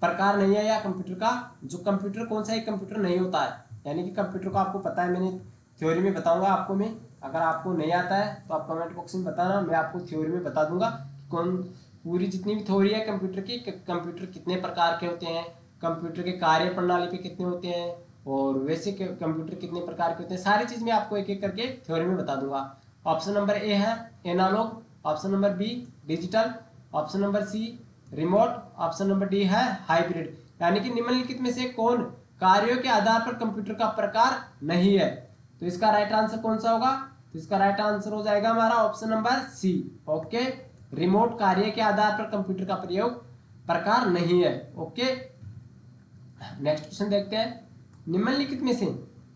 प्रकार नहीं है, या कंप्यूटर कौन सा एक कंप्यूटर नहीं होता है। यानी कि कंप्यूटर को आपको पता है, मैंने थ्योरी में बताऊंगा आपको मैं, अगर आपको नहीं आता है तो आप कमेंट बॉक्स में बताना, मैं आपको थ्योरी में बता दूंगा कौन पूरी जितनी भी थ्योरी है कंप्यूटर की, कंप्यूटर कितने प्रकार के होते हैं, कंप्यूटर के कार्य प्रणाली पे कितने होते हैं, और वैसे कंप्यूटर कितने प्रकार के होते हैं, सारी चीज मैं आपको एक एक करके थ्योरी में बता दूंगा। ऑप्शन नंबर ए है analogue, option number B digital, option number C remote, option number D है हाइब्रिड, यानी कि निम्नलिखित में से कौन कार्यों के आधार पर कंप्यूटर का प्रकार नहीं है। तो इसका राइट आंसर कौन सा होगा, तो इसका राइट आंसर हो जाएगा हमारा option number C. Okay, remote कार्य के आधार पर कंप्यूटर का प्रकार नहीं है। ओके, नेक्स्ट क्वेश्चन देखते हैं। निम्नलिखित में से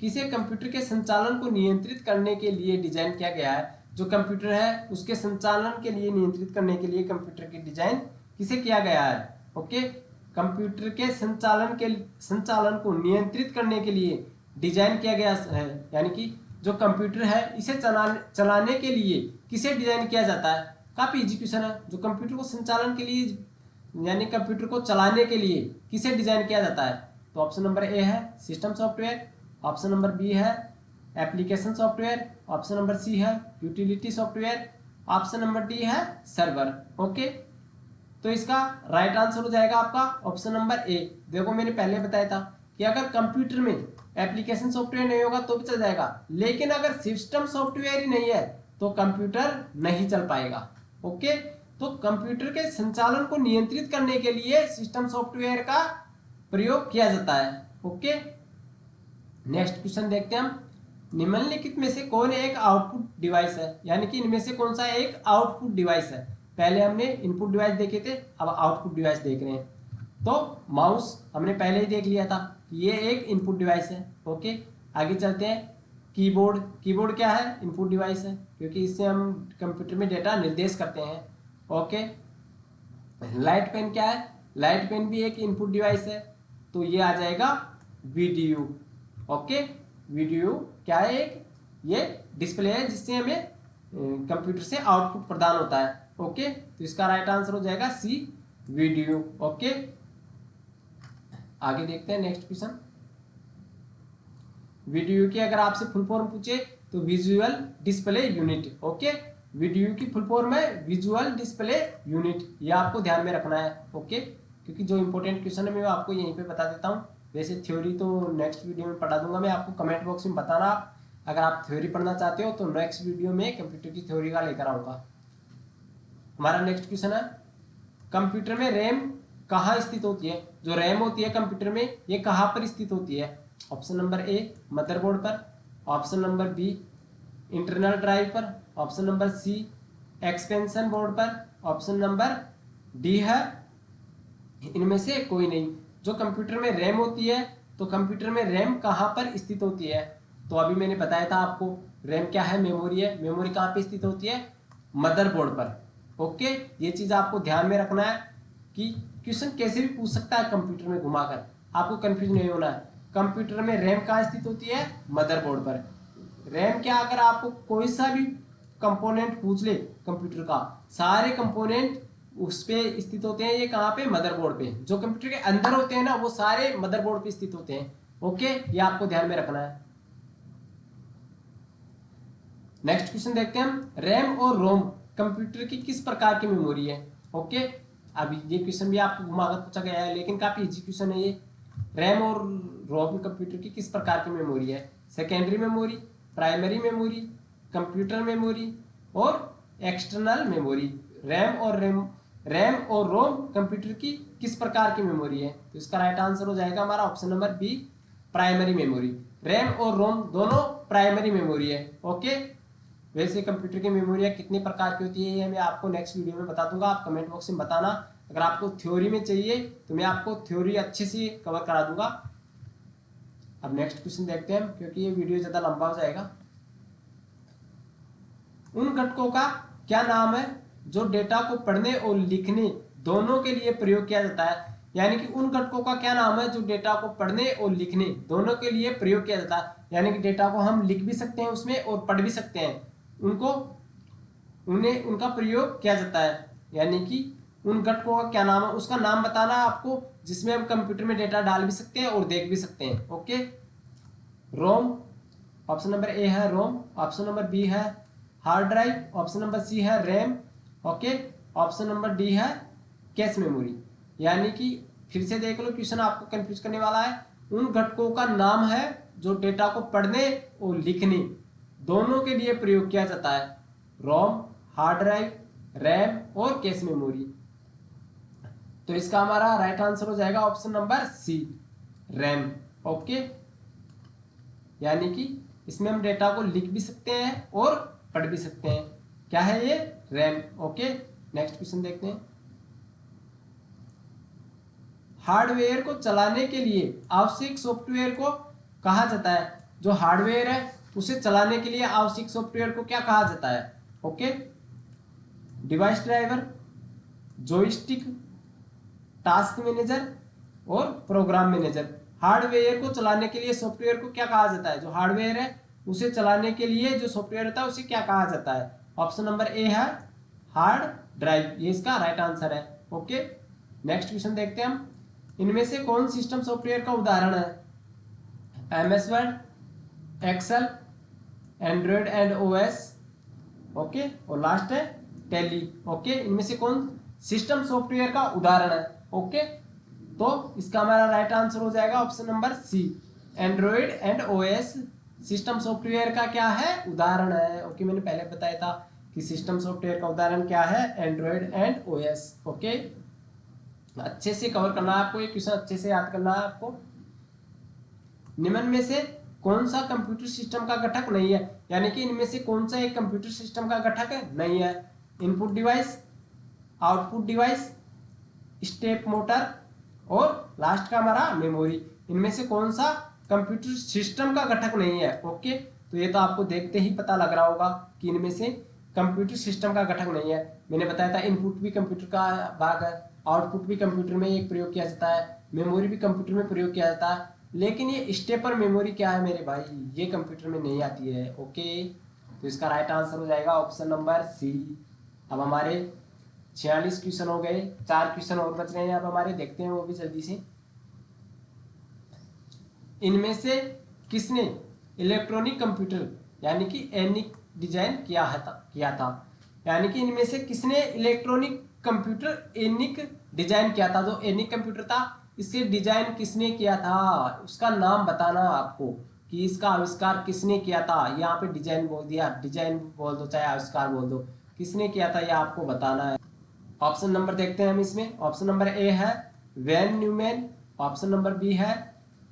किसे कंप्यूटर के संचालन को नियंत्रित करने के लिए डिजाइन किया गया है। जो कंप्यूटर है उसके संचालन के लिए, नियंत्रित करने के लिए कंप्यूटर की डिजाइन किसे किया गया है। ओके, कंप्यूटर के संचालन को नियंत्रित करने के लिए डिजाइन किया गया है, यानी कि जो कंप्यूटर है इसे चलाने के लिए किसे डिजाइन किया जाता है। काफी इजी क्वेश्चन है। जो कंप्यूटर को संचालन के लिए, यानी कंप्यूटर को चलाने के लिए किसे डिजाइन किया जाता है, तो तो ऑप्शन नंबर ए है system software, option number B है application software, option number C है utility software, option number D है सर्वर। ओके, तो इसका राइट आंसर हो जाएगा आपका ऑप्शन नंबर ए। देखो मैंने पहले बताया था कि अगर कंप्यूटर में एप्लीकेशन सॉफ्टवेयर नहीं होगा तो भी चल जाएगा, लेकिन अगर सिस्टम सॉफ्टवेयर ही नहीं है तो कंप्यूटर नहीं चल पाएगा। ओके, तो कंप्यूटर के संचालन को नियंत्रित करने के लिए सिस्टम सॉफ्टवेयर का प्रयोग किया जाता है। ओके, नेक्स्ट क्वेश्चन देखते हैं हम। निम्नलिखित में से कौन एक आउटपुट डिवाइस है, यानी कि इनमें से कौन सा एक आउटपुट डिवाइस है। पहले हमने इनपुट डिवाइस देखे थे, अब आउटपुट डिवाइस देख रहे हैं। तो माउस हमने पहले ही देख लिया था, ये एक इनपुट डिवाइस है। ओके, आगे चलते हैं। कीबोर्ड, कीबोर्ड क्या है, इनपुट डिवाइस है, क्योंकि इससे हम कंप्यूटर में डेटा निर्देश करते हैं। ओके, लाइट पेन क्या है, लाइट पेन भी एक इनपुट डिवाइस है, तो ये आ जाएगा वीडीयू। ओके, वीडीयू क्या है, एक ये डिस्प्ले है जिससे हमें कंप्यूटर से आउटपुट प्रदान होता है। ओके, तो इसका राइट आंसर हो जाएगा सी, वीडियो। ओके, आगे देखते हैं नेक्स्ट क्वेश्चन। वीडियो की अगर आपसे फुल फॉर्म पूछे तो visual display unit. Okay, video की फुल फॉर्म है विजुअल डिस्प्ले यूनिट, ये आपको ध्यान में रखना है। ओके, क्योंकि जो इंपॉर्टेंट क्वेश्चन है मैं आपको यहीं पे बता देता हूँ। वैसे थ्योरी तो नेक्स्ट वीडियो में पढ़ा दूंगा मैं आपको, कमेंट बॉक्स में बताना आप अगर आप थ्योरी पढ़ना चाहते हो तो नेक्स्ट वीडियो में कंप्यूटर की थ्योरी का लेकर आऊँगा। हमारा नेक्स्ट क्वेश्चन है, कंप्यूटर में रैम कहाँ स्थित होती है। जो रैम होती है कंप्यूटर में ये कहाँ पर स्थित होती है। ऑप्शन नंबर ए मदरबोर्ड पर, option number B internal drive पर, option number C expansion board पर, ऑप्शन नंबर डी है इनमें से कोई नहीं। जो कंप्यूटर में रैम होती है तो कंप्यूटर में रैम कहाँ पर स्थित होती है, तो अभी मैंने बताया था आपको रैम क्या है, मेमोरी है। मेमोरी कहाँ पे स्थित होती है, मदरबोर्ड पर। ओके, ये चीज आपको ध्यान में रखना है कि क्वेश्चन कैसे भी पूछ सकता है कंप्यूटर में घुमाकर, आपको कंफ्यूज नहीं होना है। कंप्यूटर में रैम कहाँ स्थित होती है, मदरबोर्ड पर। रैम क्या, अगर आपको कोई सा भी कंपोनेंट पूछ ले कंप्यूटर का, सारे कंपोनेंट उस पे स्थित होते हैं, ये कहाँ पे, मदरबोर्ड पे। जो कंप्यूटर के अंदर होते हैं ना वो सारे मदरबोर्ड पे स्थित होते हैं। ओके, ये आपको ध्यान में रखना है। नेक्स्ट क्वेश्चन देखते हैं हम, रैम और रोम कंप्यूटर की किस प्रकार की मेमोरी है। ओके, अभी ये क्वेश्चन भी आपको घुमाकर पूछा गया है लेकिन काफी इजी क्वेश्चन है ये। रैम और रोम कंप्यूटर की किस प्रकार की मेमोरी है, secondary memory, primary memory, computer memory और एक्सटर्नल मेमोरी। रैम और रोम कंप्यूटर की किस प्रकार की मेमोरी है, तो इसका राइट आंसर हो जाएगा हमारा option number B, primary memory. RAM और रोम दोनों प्राइमरी मेमोरी है। ओके, वैसे कंप्यूटर की मेमोरियाँ कितने प्रकार की होती है ये मैं आपको नेक्स्ट वीडियो में बता दूंगा, आप कमेंट बॉक्स में बताना। अगर आपको थ्योरी में चाहिए तो मैं आपको थ्योरी अच्छे से कवर करा दूंगा। अब नेक्स्ट क्वेश्चन देखते हैं क्योंकि ये वीडियो ज़्यादा लंबा हो जाएगा। उन घटकों का क्या नाम है जो डेटा को पढ़ने और लिखने दोनों के लिए प्रयोग किया जाता है, यानी कि उन घटकों का क्या नाम है जो डेटा को पढ़ने और लिखने दोनों के लिए प्रयोग किया जाता है, यानी कि डेटा को हम लिख भी सकते हैं उसमें और पढ़ भी सकते हैं, उनका प्रयोग किया जाता है। यानी कि उन घटकों का क्या नाम है, उसका नाम बताना है आपको जिसमें हम कंप्यूटर में डेटा डाल भी सकते हैं और देख भी सकते हैं। Okay, ROM, option number A है रोम, ऑप्शन नंबर बी है hard drive, option number C है RAM, okay, option number D है कैश मेमोरी। यानी कि फिर से देख लो, क्वेश्चन आपको कंफ्यूज करने वाला है। उन घटकों का नाम है जो डेटा को पढ़ने और लिखने दोनों के लिए प्रयोग किया जाता है, रोम, हार्ड ड्राइव, रैम और कैश मेमोरी। तो इसका हमारा राइट आंसर हो जाएगा option number C, RAM. Okay, यानी कि इसमें हम डेटा को लिख भी सकते हैं और पढ़ भी सकते हैं। क्या है ये, रैम। ओके, नेक्स्ट क्वेश्चन देखते हैं। हार्डवेयर को चलाने के लिए आवश्यक सॉफ्टवेयर को कहा जाता है। जो हार्डवेयर है उसे चलाने के लिए आवश्यक सॉफ्टवेयर को क्या कहा जाता है। Okay, device driver, joystick, task manager और प्रोग्राम मैनेजर। हार्डवेयर को चलाने के लिए सॉफ्टवेयर को क्या कहा जाता है, जो हार्डवेयर है उसे चलाने के लिए जो सॉफ्टवेयर होता है उसे क्या कहा जाता है। ऑप्शन नंबर ए है हार्ड ड्राइव, ये इसका राइट आंसर है। ओके, नेक्स्ट क्वेश्चन देखते हैं हम। इनमें से कौन सिस्टम सॉफ्टवेयर का उदाहरण है? MS Word, Excel, Android and OS, okay, और लास्ट है टैली। ओके, इनमें से कौन सिस्टम सॉफ्टवेयर का उदाहरण है? ओके, तो इसका हमारा राइट आंसर हो जाएगा option number C, Android and OS system software का क्या है? उदाहरण है। ओके, मैंने पहले बताया था कि सिस्टम सॉफ्टवेयर का उदाहरण क्या है? Android and OS। ओके, अच्छे से कवर करना है आपको, ये क्वेश्चन अच्छे से याद करना है आपको। निम्न में से कौन सा कंप्यूटर सिस्टम का घटक नहीं है? यानी कि इनमें से कौन सा एक कंप्यूटर सिस्टम का घटक नहीं है? Input device, output device, step motor और लास्ट का हमारा मेमोरी। इनमें से कौन सा कंप्यूटर सिस्टम का घटक नहीं है? ओके, तो ये तो आपको देखते ही पता लग रहा होगा कि इनमें से कंप्यूटर सिस्टम का घटक नहीं है। मैंने बताया था इनपुट भी कंप्यूटर का भाग है, आउटपुट भी कंप्यूटर में एक प्रयोग किया जाता है, मेमोरी भी कंप्यूटर में प्रयोग किया जाता है, लेकिन ये स्टेपर मेमोरी क्या है मेरे भाई? ये कंप्यूटर में नहीं आती है। ओके, तो इसका राइट आंसर हो जाएगा ऑप्शन नंबर सी। अब हमारे 46 क्वेश्चन हो गए, 4 क्वेश्चन और बच रहे हैं अब हमारे, देखते हैं वो भी जल्दी से। इनमें से किसने इलेक्ट्रॉनिक कंप्यूटर यानी कि एनिक डिजाइन किया था? यानी कि इनमें से किसने इलेक्ट्रॉनिक कंप्यूटर एनिक डिजाइन किया था? जो एनिक कंप्यूटर था, इसे डिजाइन किसने किया था? उसका नाम बताना आपको कि इसका आविष्कार किसने किया था। यहाँ पे डिजाइन बोल दिया, डिजाइन बोल दो चाहे आविष्कार बोल दो, किसने किया था यह आपको बताना है। ऑप्शन नंबर देखते हैं हम इसमें। ऑप्शन नंबर ए है Von Neumann, option number B है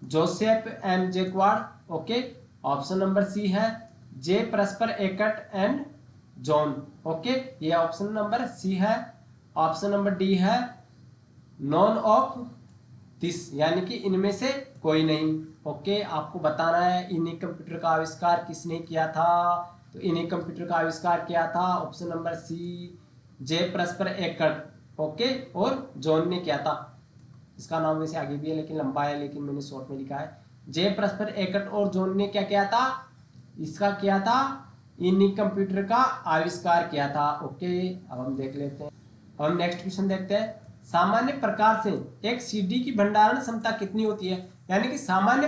Joseph M Jacquard, okay, option number C है J Presper Eckert and John, okay, ये ऑप्शन नंबर सी है। ऑप्शन नंबर डी है नॉन ऑफ दिस, यानी कि इनमें से कोई नहीं। ओके, आपको बताना है इन्हीं कंप्यूटर का आविष्कार किसने किया था। तो इन्हीं कंप्यूटर का आविष्कार किया था ऑप्शन नंबर सी, जे परस्पर एकट, ओके, और जॉन ने किया था। इसका नाम वैसे आगे भी है लेकिन लंबा है, लेकिन मैंने शॉर्ट में लिखा है। जे परस्पर एकट और जॉन ने क्या किया था? इसका किया था, इन्हीं कंप्यूटर का आविष्कार किया था। ओके, अब हम देख लेते हैं। अब हम नेक्स्ट क्वेश्चन देखते हैं। सामान्य प्रकार से एक सीडी की भंडारण क्षमता कितनी होती है? यानी कि सामान्य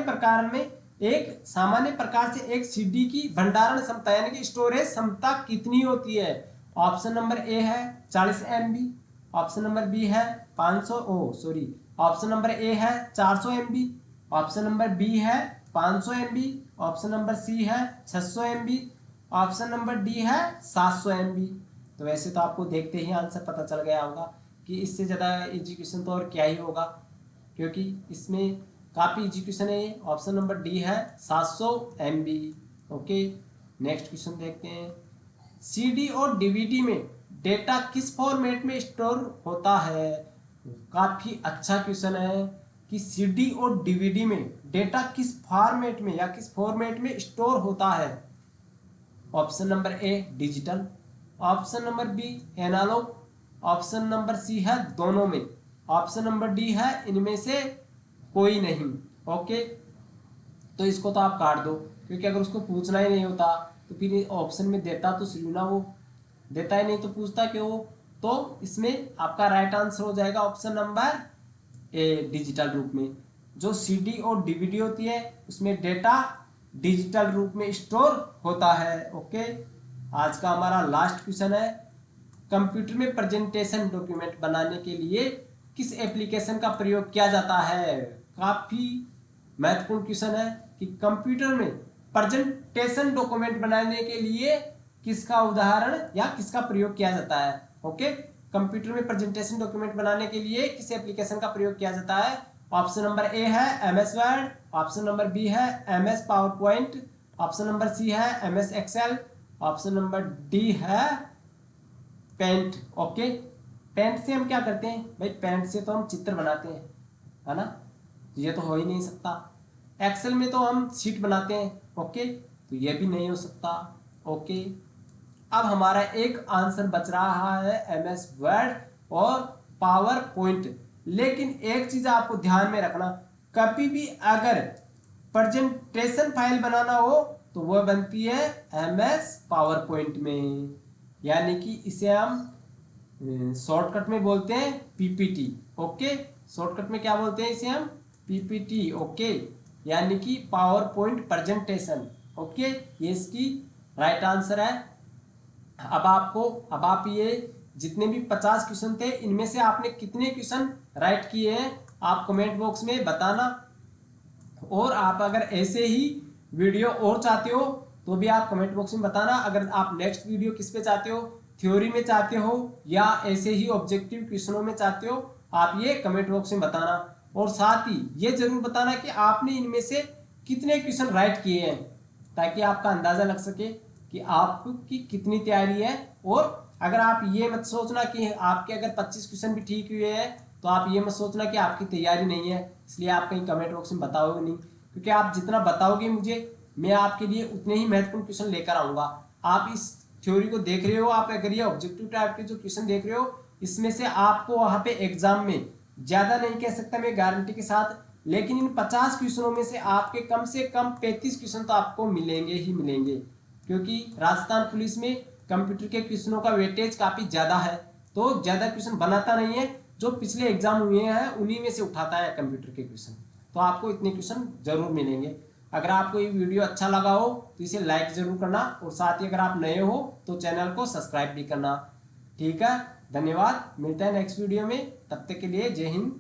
प्रकार से एक सीडी की भंडारण क्षमता यानी कि स्टोरेज क्षमता कितनी होती है? ऑप्शन नंबर ए है 40 MB, ऑप्शन नंबर बी है 500 ऑप्शन नंबर ए है 400 MB, ऑप्शन नंबर बी है 500 MB, ऑप्शन नंबर सी है 600 MB, ऑप्शन नंबर डी है 700 MB। तो वैसे तो आपको देखते ही आंसर पता चल गया होगा कि इससे ज़्यादा एजुकेशन तो और क्या ही होगा, क्योंकि इसमें काफ़ी एजुकेशन है। ये ऑप्शन नंबर डी है 700 MB। ओके, नेक्स्ट क्वेश्चन देखते हैं। सीडी और डीवीडी में डेटा किस फॉर्मेट में स्टोर होता है? काफ़ी अच्छा क्वेश्चन है कि सीडी और डीवीडी में डेटा किस फॉर्मेट में या किस फॉर्मेट में स्टोर होता है? Option number A digital, option number B analog, option number C है दोनों में, ऑप्शन नंबर डी है इनमें से कोई नहीं। ओके, तो इसको तो आप काट दो, क्योंकि अगर उसको पूछना ही नहीं होता तो फिर ऑप्शन में देता तो सही ना, वो देता ही नहीं तो पूछता क्यों? तो इसमें आपका राइट आंसर हो जाएगा ऑप्शन नंबर ए डिजिटल रूप में। जो सीडी और डीवीडी होती है उसमें डेटा डिजिटल रूप में स्टोर होता है। ओके, आज का हमारा लास्ट क्वेश्चन है, कंप्यूटर में प्रेजेंटेशन डॉक्यूमेंट बनाने के लिए किस एप्लीकेशन का प्रयोग किया जाता है? काफी महत्वपूर्ण क्वेश्चन है कि कंप्यूटर में प्रेजेंटेशन डॉक्यूमेंट बनाने के लिए किसका उदाहरण या किसका प्रयोग किया जाता है? ओके, कंप्यूटर में प्रेजेंटेशन डॉक्यूमेंट बनाने के लिए किस एप्लीकेशन का प्रयोग किया जाता है? ऑप्शन नंबर ए है MS word, option number B है MS power point, option number C है MS Excel, option number D है पेंट। ओके, पेंट से हम क्या करते हैं भाई? पेंट से तो हम चित्र बनाते हैं, है ना, ये तो हो ही नहीं सकता। एक्सेल में तो हम शीट बनाते हैं, ओके, तो ये भी नहीं हो सकता। ओके, अब हमारा एक आंसर बच रहा है MS वर्ड और पावर पॉइंट। लेकिन एक चीज आपको ध्यान में रखना, कभी भी अगर प्रेजेंटेशन फाइल बनाना हो तो वह बनती है MS पावर पॉइंट में, यानी कि इसे हम शॉर्टकट में बोलते हैं PPT। ओके, शॉर्टकट में क्या बोलते हैं इसे हम, पीपीटी। ओके, यानी कि पावर पॉइंट प्रेजेंटेशन। ओके, ये इसकी राइट आंसर है। अब आप ये जितने भी 50 क्वेश्चन थे इनमें से आपने कितने क्वेश्चन राइट किए हैं आप कमेंट बॉक्स में बताना। और आप अगर ऐसे ही वीडियो और चाहते हो तो भी आप कमेंट बॉक्स में बताना। अगर आप नेक्स्ट वीडियो किस पे चाहते हो, थ्योरी में चाहते हो या ऐसे ही ऑब्जेक्टिव क्वेश्चनों में चाहते हो, आप ये कमेंट बॉक्स में बताना। और साथ ही ये जरूर बताना कि आपने इनमें से कितने क्वेश्चन राइट किए हैं, ताकि आपका अंदाजा लग सके कि आपकी कितनी तैयारी है। और अगर आप ये मत सोचना कि आपके अगर 25 क्वेश्चन भी ठीक हुए हैं तो आप ये मत सोचना कि आपकी तैयारी नहीं है, इसलिए आप कहीं कमेंट बॉक्स में बताओगे नहीं। क्योंकि आप जितना बताओगे मुझे, मैं आपके लिए उतने ही महत्वपूर्ण क्वेश्चन लेकर आऊंगा। आप इस थ्योरी को देख रहे हो, आप अगर ये ऑब्जेक्टिव टाइप के जो क्वेश्चन देख रहे हो, इसमें से आपको वहां पे एग्जाम में ज्यादा नहीं कह सकता मैं गारंटी के साथ, लेकिन इन 50 क्वेश्चनों में से आपके कम से कम 35 क्वेश्चन तो आपको मिलेंगे ही मिलेंगे। क्योंकि राजस्थान पुलिस में कंप्यूटर के क्वेश्चनों का वेटेज काफी ज्यादा है, तो ज्यादा क्वेश्चन बनाता नहीं है, जो पिछले एग्जाम हुए हैं उन्हीं में से उठाता है कंप्यूटर के क्वेश्चन। तो आपको इतने क्वेश्चन जरूर मिलेंगे। अगर आपको ये वीडियो अच्छा लगा हो तो इसे लाइक जरूर करना, और साथ ही अगर आप नए हो तो चैनल को सब्सक्राइब भी करना। ठीक है, धन्यवाद। मिलते हैं नेक्स्ट वीडियो में, तब तक के लिए जय हिंद।